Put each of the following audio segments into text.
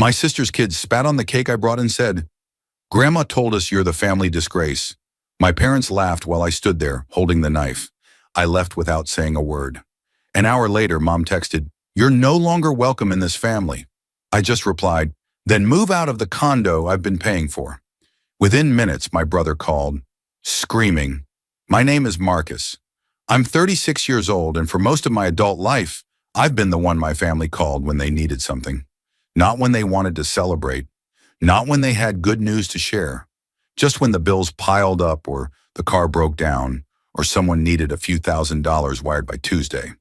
My sister's kids spat on the cake I brought and said, "Grandma told us you're the family disgrace." My parents laughed while I stood there, holding the knife. I left without saying a word. An hour later, Mom texted, "You're no longer welcome in this family." I just replied, "Then move out of the condo I've been paying for." Within minutes, my brother called, screaming, "My name is Marcus. I'm 36 years old, and for most of my adult life, I've been the one my family called when they needed something. Not when they wanted to celebrate, not when they had good news to share, just when the bills piled up or the car broke down or someone needed a few $1,000s wired by Tuesday."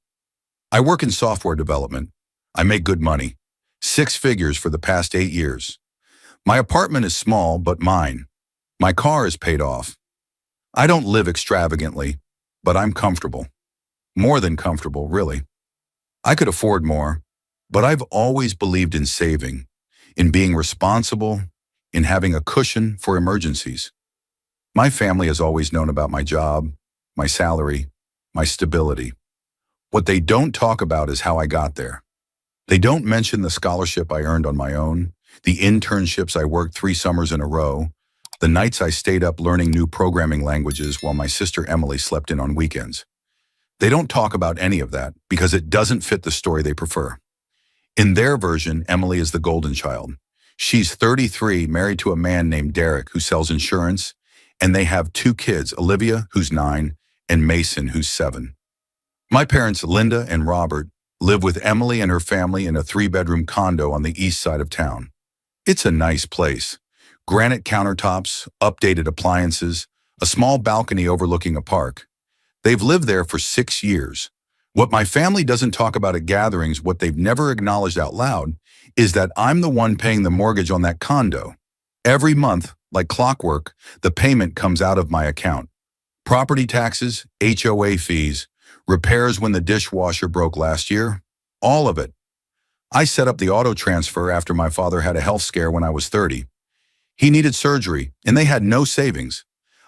I work in software development. I make good money, 6 figures for the past 8 years. My apartment is small, but mine. My car is paid off. I don't live extravagantly, but I'm comfortable. More than comfortable, really. I could afford more, but I've always believed in saving, in being responsible, in having a cushion for emergencies. My family has always known about my job, my salary, my stability. What they don't talk about is how I got there. They don't mention the scholarship I earned on my own, the internships I worked 3 summers in a row, the nights I stayed up learning new programming languages while my sister Emily slept in on weekends. They don't talk about any of that because it doesn't fit the story they prefer. In their version, Emily is the golden child. She's 33, married to a man named Derek who sells insurance, and they have 2 kids, Olivia, who's 9, and Mason, who's 7. My parents, Linda and Robert, live with Emily and her family in a 3-bedroom condo on the east side of town. It's a nice place. Granite countertops, updated appliances, a small balcony overlooking a park. They've lived there for 6 years. What my family doesn't talk about at gatherings, what they've never acknowledged out loud, is that I'm the one paying the mortgage on that condo. Every month, like clockwork, the payment comes out of my account. Property taxes, HOA fees, repairs when the dishwasher broke last year, all of it. I set up the auto transfer after my father had a health scare when I was 30. He needed surgery, and they had no savings.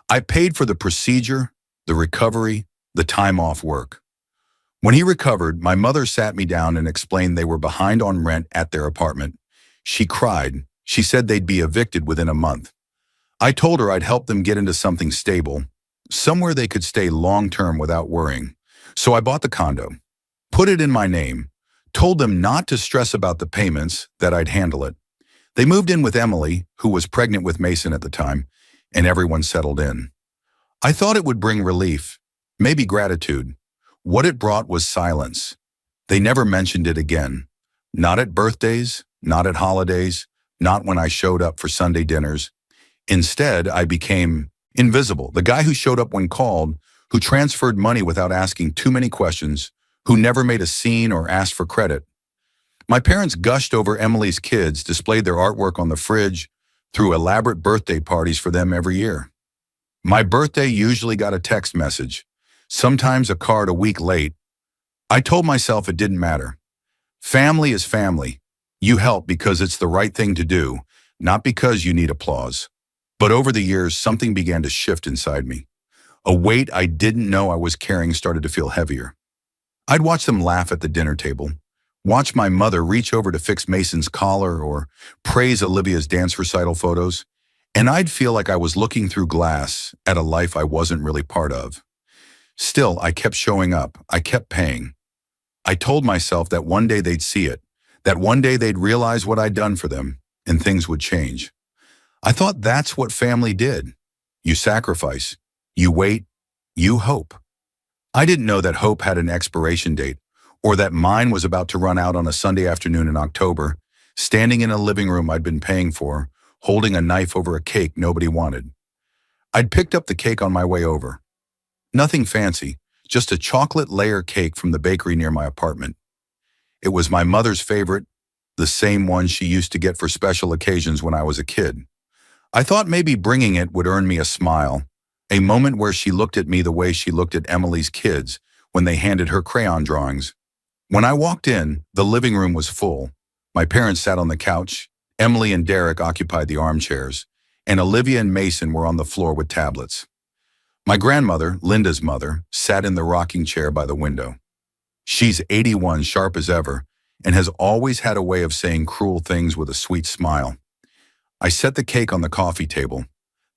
I paid for the procedure, the recovery, the time off work. When he recovered, my mother sat me down and explained they were behind on rent at their apartment. She cried. She said they'd be evicted within a month. I told her I'd help them get into something stable, somewhere they could stay long-term without worrying. So I bought the condo, put it in my name, told them not to stress about the payments, that I'd handle it. They moved in with Emily, who was pregnant with Mason at the time, and everyone settled in. I thought it would bring relief, maybe gratitude. What it brought was silence. They never mentioned it again. Not at birthdays, not at holidays, not when I showed up for Sunday dinners. Instead, I became invisible, the guy who showed up when called, who transferred money without asking too many questions, who never made a scene or asked for credit. My parents gushed over Emily's kids, displayed their artwork on the fridge, threw elaborate birthday parties for them every year. My birthday usually got a text message, sometimes a card a week late. I told myself it didn't matter. Family is family. You help because it's the right thing to do, not because you need applause. But over the years, something began to shift inside me. A weight I didn't know I was carrying started to feel heavier. I'd watch them laugh at the dinner table, watch my mother reach over to fix Mason's collar or praise Olivia's dance recital photos, and I'd feel like I was looking through glass at a life I wasn't really part of. Still, I kept showing up. I kept paying. I told myself that one day they'd see it, that one day they'd realize what I'd done for them, and things would change. I thought that's what family did. You sacrifice. You wait, you hope. I didn't know that hope had an expiration date, or that mine was about to run out on a Sunday afternoon in October, standing in a living room I'd been paying for, holding a knife over a cake nobody wanted. I'd picked up the cake on my way over. Nothing fancy, just a chocolate layer cake from the bakery near my apartment. It was my mother's favorite, the same one she used to get for special occasions when I was a kid. I thought maybe bringing it would earn me a smile, a moment where she looked at me the way she looked at Emily's kids when they handed her crayon drawings. When I walked in, the living room was full. My parents sat on the couch, Emily and Derek occupied the armchairs, and Olivia and Mason were on the floor with tablets. My grandmother, Linda's mother, sat in the rocking chair by the window. She's 81, sharp as ever, and has always had a way of saying cruel things with a sweet smile. I set the cake on the coffee table.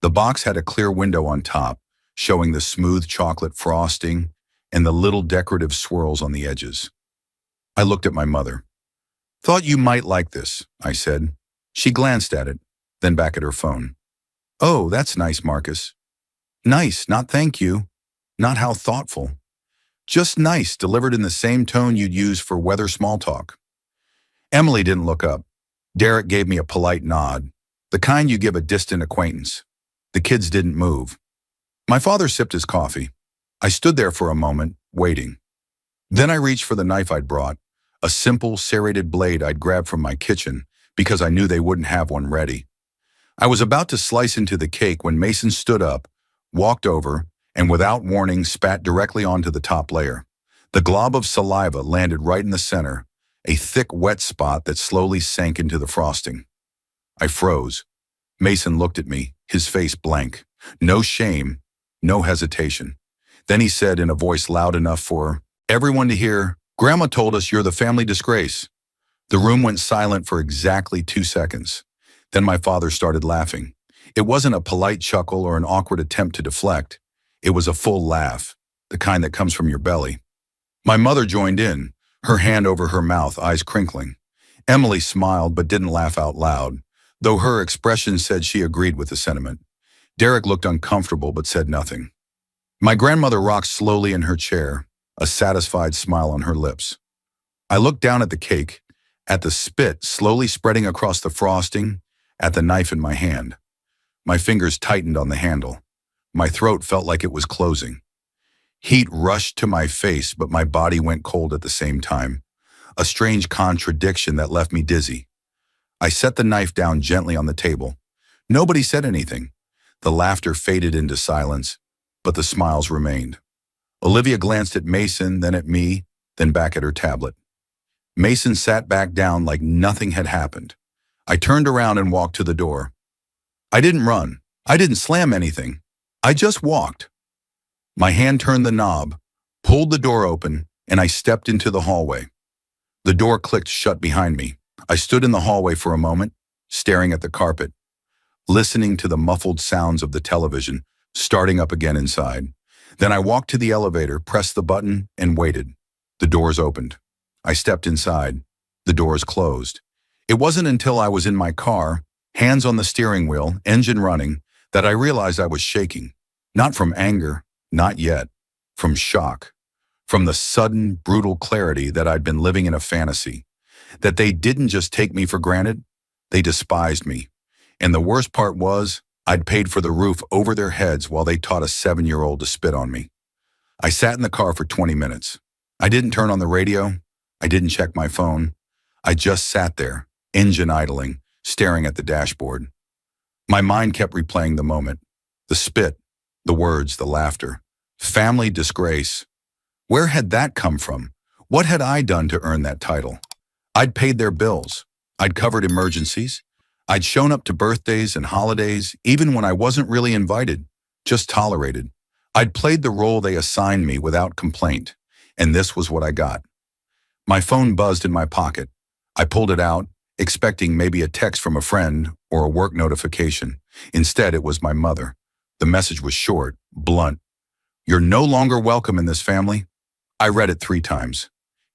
The box had a clear window on top, showing the smooth chocolate frosting and the little decorative swirls on the edges. I looked at my mother. "Thought you might like this," I said. She glanced at it, then back at her phone. "Oh, that's nice, Marcus." "Nice, not thank you. Not how thoughtful. Just nice, delivered in the same tone you'd use for weather small talk." Emily didn't look up. Derek gave me a polite nod, the kind you give a distant acquaintance. The kids didn't move. My father sipped his coffee. I stood there for a moment, waiting. Then I reached for the knife I'd brought, a simple, serrated blade I'd grabbed from my kitchen because I knew they wouldn't have one ready. I was about to slice into the cake when Mason stood up, walked over, and without warning spat directly onto the top layer. The glob of saliva landed right in the center, a thick, wet spot that slowly sank into the frosting. I froze. Mason looked at me, his face blank. No shame, no hesitation. Then he said in a voice loud enough for everyone to hear, "Grandma told us you're the family disgrace." The room went silent for exactly 2 seconds. Then my father started laughing. It wasn't a polite chuckle or an awkward attempt to deflect. It was a full laugh, the kind that comes from your belly. My mother joined in, her hand over her mouth, eyes crinkling. Emily smiled but didn't laugh out loud, though her expression said she agreed with the sentiment. Derek looked uncomfortable but said nothing. My grandmother rocked slowly in her chair, a satisfied smile on her lips. I looked down at the cake, at the spit slowly spreading across the frosting, at the knife in my hand. My fingers tightened on the handle. My throat felt like it was closing. Heat rushed to my face, but my body went cold at the same time, a strange contradiction that left me dizzy. I set the knife down gently on the table. Nobody said anything. The laughter faded into silence, but the smiles remained. Olivia glanced at Mason, then at me, then back at her tablet. Mason sat back down like nothing had happened. I turned around and walked to the door. I didn't run. I didn't slam anything. I just walked. My hand turned the knob, pulled the door open, and I stepped into the hallway. The door clicked shut behind me. I stood in the hallway for a moment, staring at the carpet, listening to the muffled sounds of the television starting up again inside. Then I walked to the elevator, pressed the button, and waited. The doors opened. I stepped inside. The doors closed. It wasn't until I was in my car, hands on the steering wheel, engine running, that I realized I was shaking. Not from anger, not yet. From shock. From the sudden, brutal clarity that I'd been living in a fantasy. That they didn't just take me for granted, they despised me. And the worst part was, I'd paid for the roof over their heads while they taught a 7-year-old to spit on me. I sat in the car for 20 minutes. I didn't turn on the radio. I didn't check my phone. I just sat there, engine idling, staring at the dashboard. My mind kept replaying the moment. The spit, the words, the laughter. Family disgrace. Where had that come from? What had I done to earn that title? I'd paid their bills. I'd covered emergencies. I'd shown up to birthdays and holidays, even when I wasn't really invited, just tolerated. I'd played the role they assigned me without complaint, and this was what I got. My phone buzzed in my pocket. I pulled it out, expecting maybe a text from a friend or a work notification. Instead, it was my mother. The message was short, blunt. "You're no longer welcome in this family." I read it 3 times.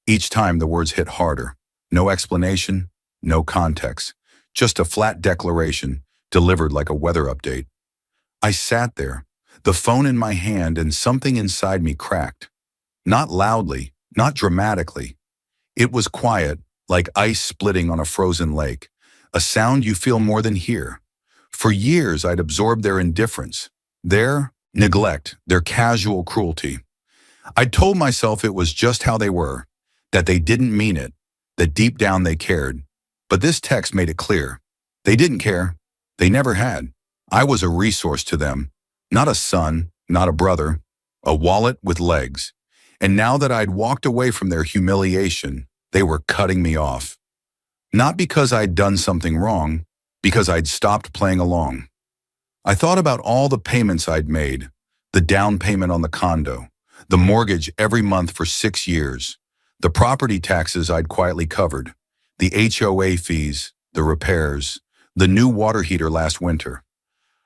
Each time the words hit harder. No explanation, no context. Just a flat declaration, delivered like a weather update. I sat there, the phone in my hand, and something inside me cracked. Not loudly, not dramatically. It was quiet, like ice splitting on a frozen lake, a sound you feel more than hear. For years, I'd absorbed their indifference, their neglect, their casual cruelty. I'd told myself it was just how they were, that they didn't mean it, that deep down they cared. But this text made it clear. They didn't care. They never had. I was a resource to them. Not a son, not a brother. A wallet with legs. And now that I'd walked away from their humiliation, they were cutting me off. Not because I'd done something wrong, because I'd stopped playing along. I thought about all the payments I'd made, the down payment on the condo, the mortgage every month for 6 years, The property taxes I'd quietly covered, the HOA fees, the repairs, the new water heater last winter.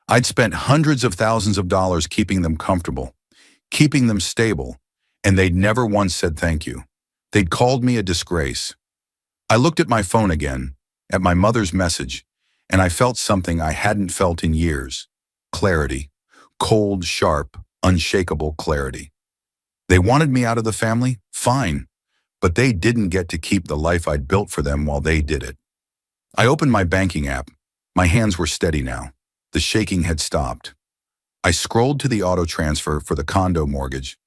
I'd spent hundreds of thousands of dollars keeping them comfortable, keeping them stable, and they'd never once said thank you. They'd called me a disgrace. I looked at my phone again, at my mother's message, and I felt something I hadn't felt in years. Clarity. Cold, sharp, unshakable clarity. They wanted me out of the family? Fine. But they didn't get to keep the life I'd built for them while they did it. I opened my banking app. My hands were steady now. The shaking had stopped. I scrolled to the auto transfer for the condo mortgage,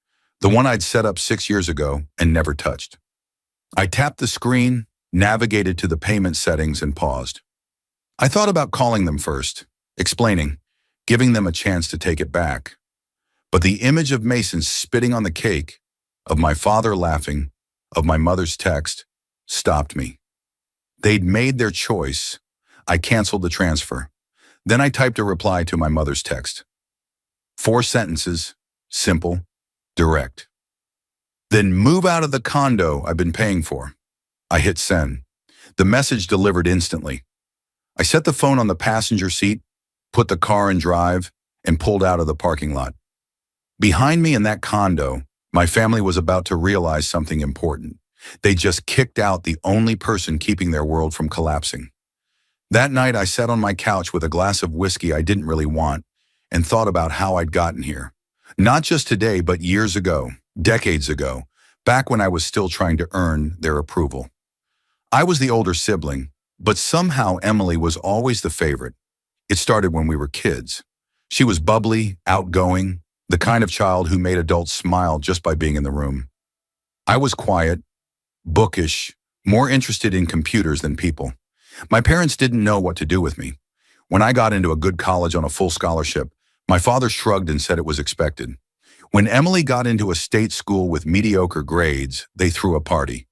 the one I'd set up 6 years ago and never touched. I tapped the screen, navigated to the payment settings, and paused. I thought about calling them first, explaining, giving them a chance to take it back. But the image of Mason spitting on the cake, of my father laughing, of my mother's text, stopped me. They'd made their choice. I canceled the transfer. Then I typed a reply to my mother's text. 4 sentences, simple, direct. Then move out of the condo I've been paying for. I hit send. The message delivered instantly. I set the phone on the passenger seat, put the car in drive, and pulled out of the parking lot. Behind me in that condo, my family was about to realize something important. They just kicked out the only person keeping their world from collapsing. That night, I sat on my couch with a glass of whiskey I didn't really want and thought about how I'd gotten here. Not just today, but years ago, decades ago, back when I was still trying to earn their approval. I was the older sibling, but somehow Emily was always the favorite. It started when we were kids. She was bubbly, outgoing, the kind of child who made adults smile just by being in the room. I was quiet, bookish, more interested in computers than people. My parents didn't know what to do with me. When I got into a good college on a full scholarship, my father shrugged and said it was expected. When Emily got into a state school with mediocre grades, they threw a party.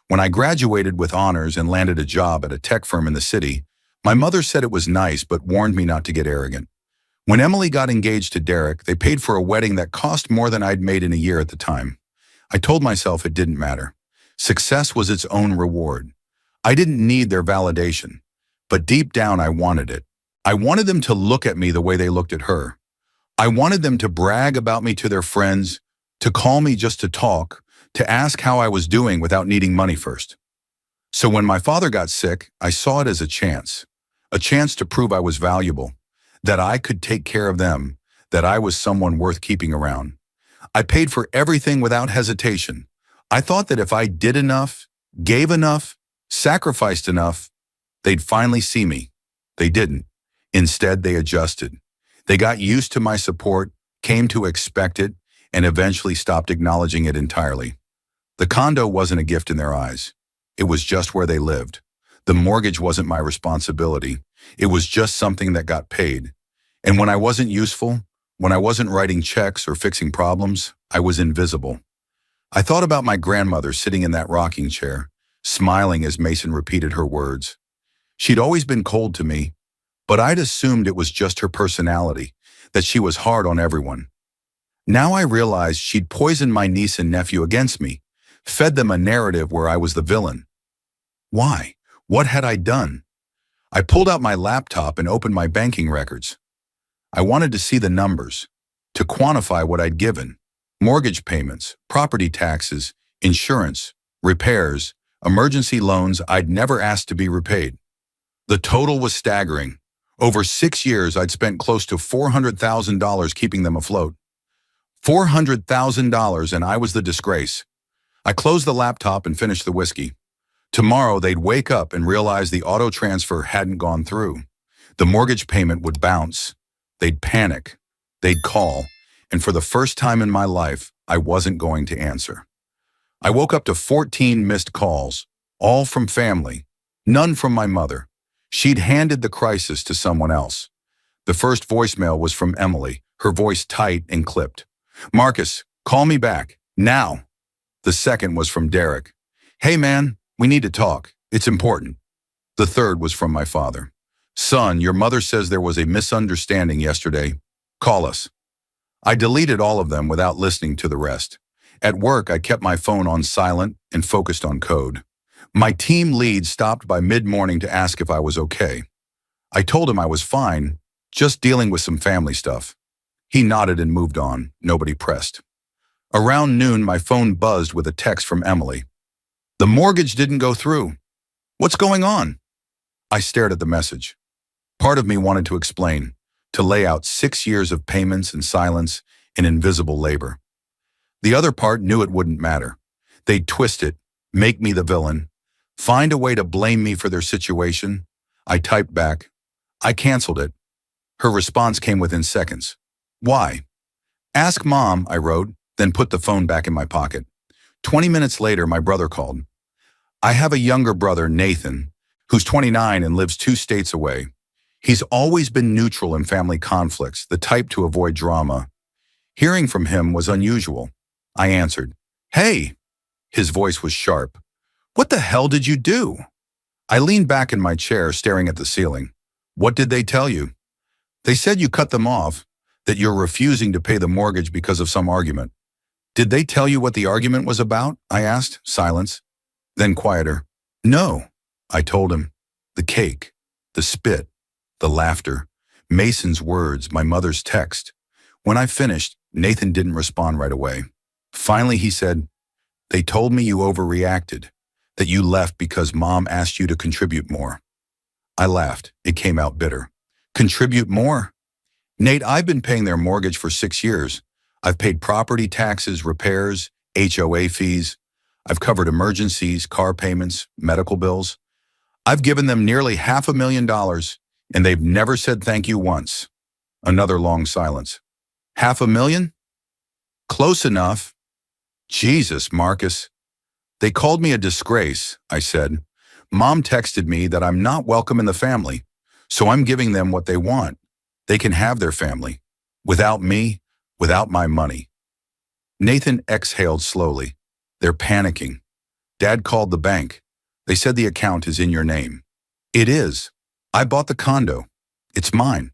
When I graduated with honors and landed a job at a tech firm in the city, my mother said it was nice but warned me not to get arrogant. When Emily got engaged to Derek, they paid for a wedding that cost more than I'd made in a year at the time. I told myself it didn't matter. Success was its own reward. I didn't need their validation, but deep down I wanted it. I wanted them to look at me the way they looked at her. I wanted them to brag about me to their friends, to call me just to talk, to ask how I was doing without needing money first. So when my father got sick, I saw it as a chance to prove I was valuable, that I could take care of them, that I was someone worth keeping around. I paid for everything without hesitation. I thought that if I did enough, gave enough, sacrificed enough, they'd finally see me. They didn't. Instead, they adjusted. They got used to my support, came to expect it, and eventually stopped acknowledging it entirely. The condo wasn't a gift in their eyes. It was just where they lived. The mortgage wasn't my responsibility. It was just something that got paid. And when I wasn't useful, when I wasn't writing checks or fixing problems, I was invisible. I thought about my grandmother sitting in that rocking chair, smiling as Mason repeated her words. She'd always been cold to me, but I'd assumed it was just her personality, that she was hard on everyone. Now I realized she'd poisoned my niece and nephew against me, fed them a narrative where I was the villain. Why? What had I done? I pulled out my laptop and opened my banking records. I wanted to see the numbers, to quantify what I'd given. Mortgage payments, property taxes, insurance, repairs, emergency loans I'd never asked to be repaid. The total was staggering. Over 6 years, I'd spent close to $400,000 keeping them afloat. $400,000, and I was the disgrace. I closed the laptop and finished the whiskey. Tomorrow, they'd wake up and realize the auto transfer hadn't gone through. The mortgage payment would bounce. They'd panic. They'd call. And for the first time in my life, I wasn't going to answer. I woke up to 14 missed calls, all from family, none from my mother. She'd handed the crisis to someone else. The first voicemail was from Emily, her voice tight and clipped. "Marcus, call me back, now." The second was from Derek. "Hey man, we need to talk. It's important." The third was from my father. "Son, your mother says there was a misunderstanding yesterday. Call us." I deleted all of them without listening to the rest. At work, I kept my phone on silent and focused on code. My team lead stopped by mid-morning to ask if I was okay. I told him I was fine, just dealing with some family stuff. He nodded and moved on. Nobody pressed. Around noon, my phone buzzed with a text from Emily. "The mortgage didn't go through. What's going on?" I stared at the message. Part of me wanted to explain, to lay out 6 years of payments and silence and invisible labor. The other part knew it wouldn't matter. They'd twist it, make me the villain, find a way to blame me for their situation. I typed back, "I canceled it." Her response came within seconds. "Why?" "Ask Mom," I wrote, then put the phone back in my pocket. 20 minutes later, my brother called. I have a younger brother, Nathan, who's 29 and lives 2 states away. He's always been neutral in family conflicts, the type to avoid drama. Hearing from him was unusual. I answered, "Hey." His voice was sharp. "What the hell did you do?" I leaned back in my chair, staring at the ceiling. "What did they tell you?" "They said you cut them off, that you're refusing to pay the mortgage because of some argument." "Did they tell you what the argument was about?" I asked. Silence. Then quieter. "No." I told him. The cake, the spit, the laughter, Mason's words, my mother's text. When I finished, Nathan didn't respond right away. Finally, he said, "They told me you overreacted, that you left because Mom asked you to contribute more." I laughed. It came out bitter. "Contribute more?" "Nate, I've been paying their mortgage for 6 years. I've paid property taxes, repairs, HOA fees. I've covered emergencies, car payments, medical bills. I've given them nearly $500,000, and they've never said thank you once." Another long silence. "500,000? Close enough." "Jesus, Marcus." "They called me a disgrace," I said. "Mom texted me that I'm not welcome in the family, so I'm giving them what they want. They can have their family. Without me, without my money." Nathan exhaled slowly. "They're panicking. Dad called the bank. They said the account is in your name." "It is. I bought the condo. It's mine."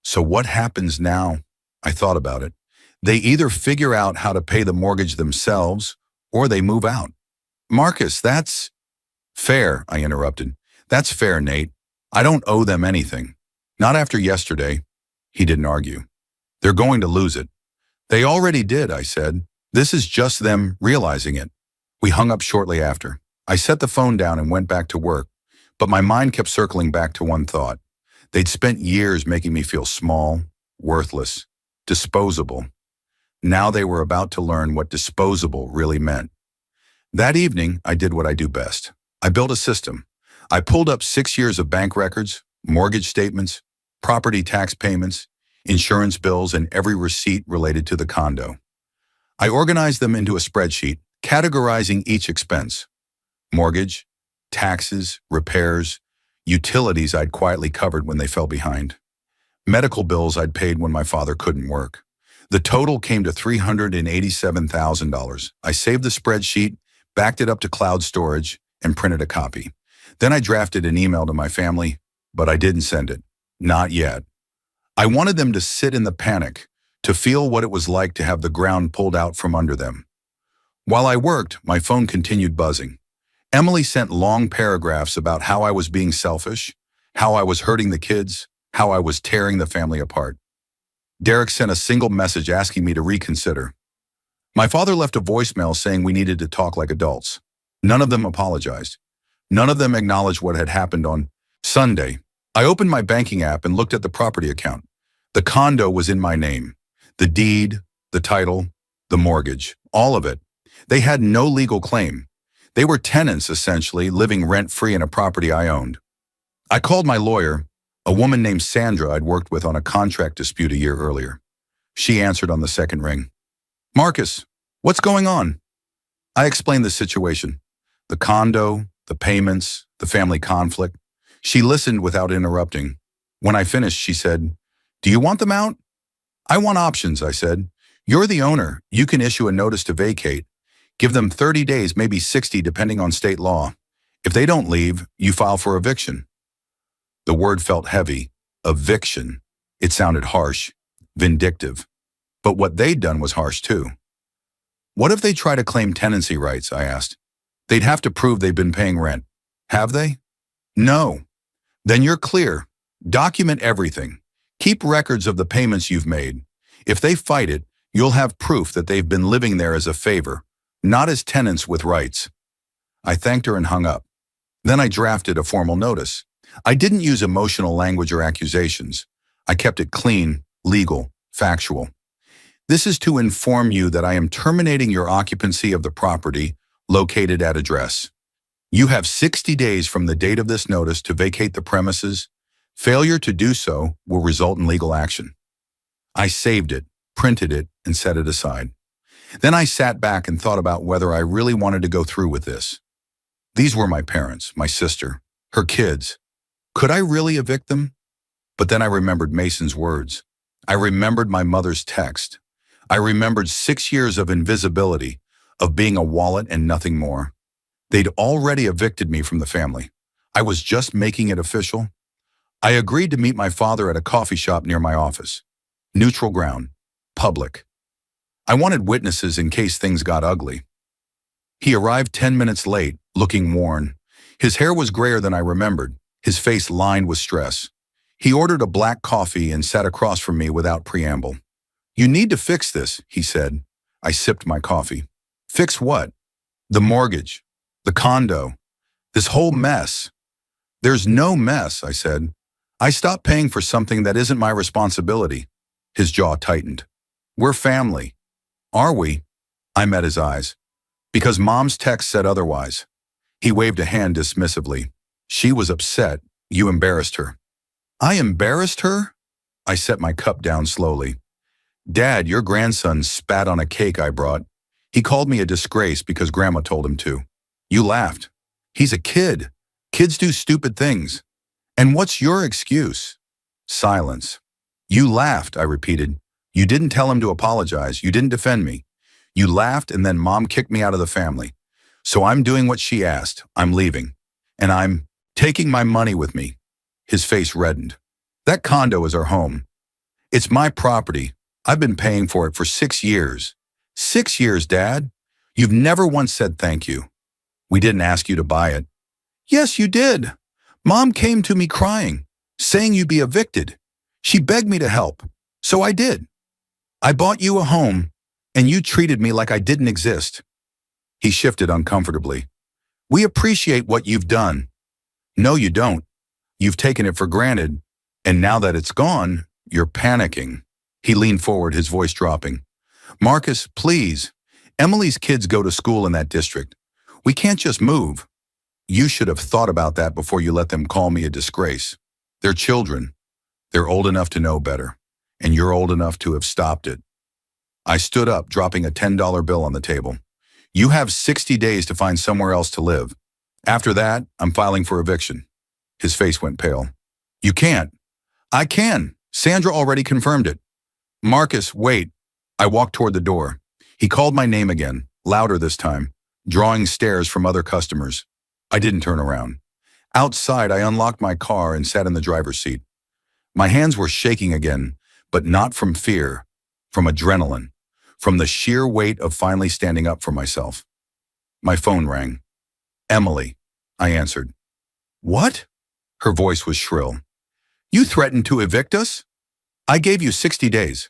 "So what happens now?" I thought about it. "They either figure out how to pay the mortgage themselves, or they move out." "Marcus, that's..." "Fair," I interrupted. "That's fair, Nate. I don't owe them anything. Not after yesterday." He didn't argue. "They're going to lose it." "They already did," I said. "This is just them realizing it." We hung up shortly after. I set the phone down and went back to work, but my mind kept circling back to one thought. They'd spent years making me feel small, worthless, disposable. Now they were about to learn what disposable really meant. That evening, I did what I do best. I built a system. I pulled up 6 years of bank records, mortgage statements, property tax payments, insurance bills, and every receipt related to the condo. I organized them into a spreadsheet, categorizing each expense: mortgage, taxes, repairs, utilities I'd quietly covered when they fell behind, medical bills I'd paid when my father couldn't work. The total came to $387,000. I saved the spreadsheet, backed it up to cloud storage, and printed a copy. Then I drafted an email to my family, but I didn't send it. Not yet. I wanted them to sit in the panic, to feel what it was like to have the ground pulled out from under them. While I worked, my phone continued buzzing. Emily sent long paragraphs about how I was being selfish, how I was hurting the kids, how I was tearing the family apart. Derek sent a single message asking me to reconsider. My father left a voicemail saying we needed to talk like adults. None of them apologized. None of them acknowledged what had happened on Sunday. I opened my banking app and looked at the property account. The condo was in my name. The deed, the title, the mortgage, all of it. They had no legal claim. They were tenants, essentially, living rent-free in a property I owned. I called my lawyer, a woman named Sandra I'd worked with on a contract dispute a year earlier. She answered on the second ring. "Marcus, what's going on?" I explained the situation. The condo, the payments, the family conflict. She listened without interrupting. When I finished, she said, "Do you want them out?" "I want options," I said. "You're the owner. You can issue a notice to vacate. Give them 30 days, maybe 60, depending on state law. If they don't leave, you file for eviction." The word felt heavy. Eviction. It sounded harsh, vindictive. But what they'd done was harsh too. What if they try to claim tenancy rights? I asked. They'd have to prove they've been paying rent. Have they? No. Then you're clear. Document everything. Keep records of the payments you've made. If they fight it, you'll have proof that they've been living there as a favor, not as tenants with rights. I thanked her and hung up. Then I drafted a formal notice. I didn't use emotional language or accusations. I kept it clean, legal, factual. This is to inform you that I am terminating your occupancy of the property located at address. You have 60 days from the date of this notice to vacate the premises. Failure to do so will result in legal action. I saved it, printed it, and set it aside. Then I sat back and thought about whether I really wanted to go through with this. These were my parents, my sister, her kids. Could I really evict them? But then I remembered Mason's words. I remembered my mother's text. I remembered 6 years of invisibility, of being a wallet and nothing more. They'd already evicted me from the family. I was just making it official. I agreed to meet my father at a coffee shop near my office. Neutral ground. Public. I wanted witnesses in case things got ugly. He arrived 10 minutes late, looking worn. His hair was grayer than I remembered, his face lined with stress. He ordered a black coffee and sat across from me without preamble. You need to fix this, he said. I sipped my coffee. Fix what? The mortgage. The condo. This whole mess. There's no mess, I said. I stopped paying for something that isn't my responsibility. His jaw tightened. We're family. Are we? I met his eyes. Because Mom's text said otherwise. He waved a hand dismissively. She was upset. You embarrassed her. I embarrassed her? I set my cup down slowly. Dad, your grandson spat on a cake I brought. He called me a disgrace because Grandma told him to. You laughed. He's a kid. Kids do stupid things. And what's your excuse? Silence. You laughed, I repeated. You didn't tell him to apologize. You didn't defend me. You laughed and then Mom kicked me out of the family. So I'm doing what she asked. I'm leaving. And I'm taking my money with me. His face reddened. That condo is our home. It's my property. I've been paying for it for 6 years. 6 years, Dad. You've never once said thank you. We didn't ask you to buy it. Yes, you did. Mom came to me crying, saying you'd be evicted. She begged me to help. So I did. I bought you a home, and you treated me like I didn't exist. He shifted uncomfortably. We appreciate what you've done. No, you don't. You've taken it for granted, and now that it's gone, you're panicking. He leaned forward, his voice dropping. Marcus, please. Emily's kids go to school in that district. We can't just move. You should have thought about that before you let them call me a disgrace. They're children. They're old enough to know better, and you're old enough to have stopped it. I stood up, dropping a $10 bill on the table. You have 60 days to find somewhere else to live. After that, I'm filing for eviction. His face went pale. You can't. I can. Sandra already confirmed it. Marcus, wait. I walked toward the door. He called my name again, louder this time, drawing stares from other customers. I didn't turn around. Outside, I unlocked my car and sat in the driver's seat. My hands were shaking again, but not from fear, from adrenaline, from the sheer weight of finally standing up for myself. My phone rang. Emily, I answered. What? Her voice was shrill. You threatened to evict us? I gave you 60 days.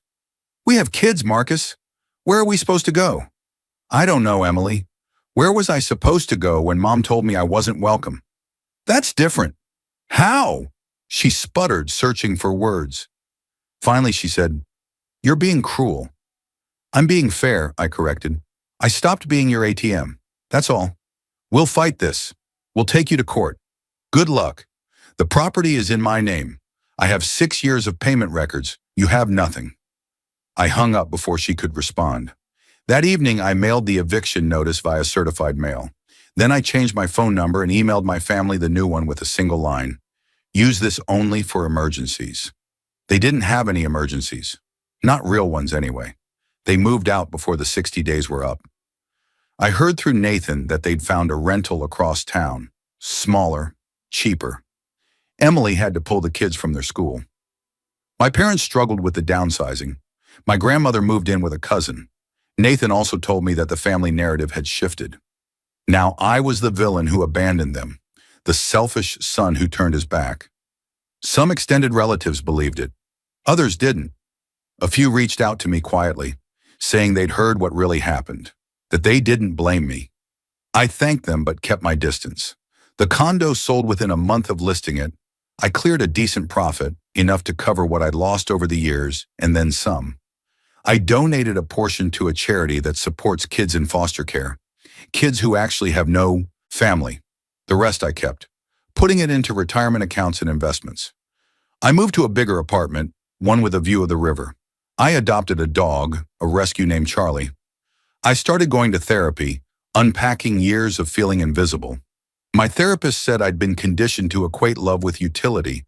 We have kids, Marcus. Where are we supposed to go? I don't know, Emily. Where was I supposed to go when Mom told me I wasn't welcome? That's different. How? She sputtered, searching for words. Finally, she said, You're being cruel. I'm being fair, I corrected. I stopped being your ATM. That's all. We'll fight this. We'll take you to court. Good luck. The property is in my name. I have 6 years of payment records. You have nothing. I hung up before she could respond. That evening, I mailed the eviction notice via certified mail. Then I changed my phone number and emailed my family the new one with a single line. Use this only for emergencies. They didn't have any emergencies. Not real ones anyway. They moved out before the 60 days were up. I heard through Nathan that they'd found a rental across town. Smaller, cheaper. Emily had to pull the kids from their school. My parents struggled with the downsizing. My grandmother moved in with a cousin. Nathan also told me that the family narrative had shifted. Now I was the villain who abandoned them, the selfish son who turned his back. Some extended relatives believed it. Others didn't. A few reached out to me quietly, saying they'd heard what really happened, that they didn't blame me. I thanked them but kept my distance. The condo sold within a month of listing it. I cleared a decent profit, enough to cover what I'd lost over the years, and then some. I donated a portion to a charity that supports kids in foster care, kids who actually have no family. The rest I kept, putting it into retirement accounts and investments. I moved to a bigger apartment, one with a view of the river. I adopted a dog, a rescue named Charlie. I started going to therapy, unpacking years of feeling invisible. My therapist said I'd been conditioned to equate love with utility,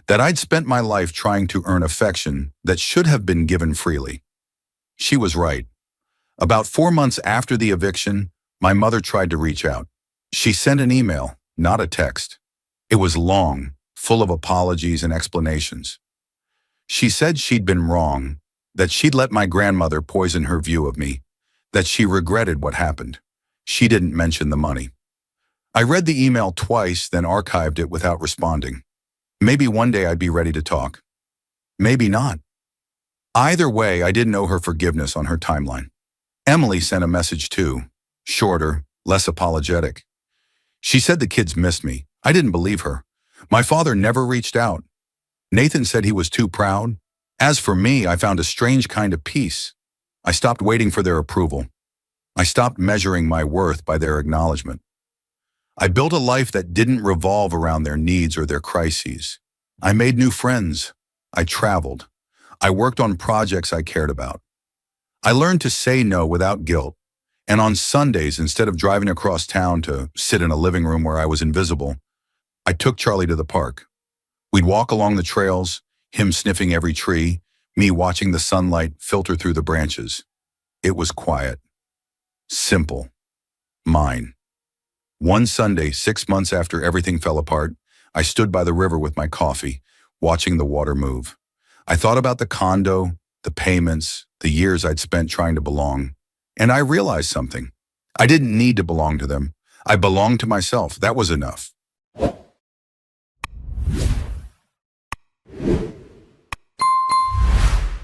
that I'd spent my life trying to earn affection that should have been given freely. She was right. About 4 months after the eviction, my mother tried to reach out. She sent an email, not a text. It was long, full of apologies and explanations. She said she'd been wrong, that she'd let my grandmother poison her view of me, that she regretted what happened. She didn't mention the money. I read the email twice, then archived it without responding. Maybe one day I'd be ready to talk. Maybe not. Either way, I didn't owe her forgiveness on her timeline. Emily sent a message too, shorter, less apologetic. She said the kids missed me. I didn't believe her. My father never reached out. Nathan said he was too proud. As for me, I found a strange kind of peace. I stopped waiting for their approval. I stopped measuring my worth by their acknowledgement. I built a life that didn't revolve around their needs or their crises. I made new friends. I traveled. I worked on projects I cared about. I learned to say no without guilt. And on Sundays, instead of driving across town to sit in a living room where I was invisible, I took Charlie to the park. We'd walk along the trails, him sniffing every tree, me watching the sunlight filter through the branches. It was quiet. Simple. Mine. One Sunday, 6 months after everything fell apart, I stood by the river with my coffee, watching the water move. I thought about the condo, the payments, the years I'd spent trying to belong. And I realized something. I didn't need to belong to them. I belonged to myself. That was enough.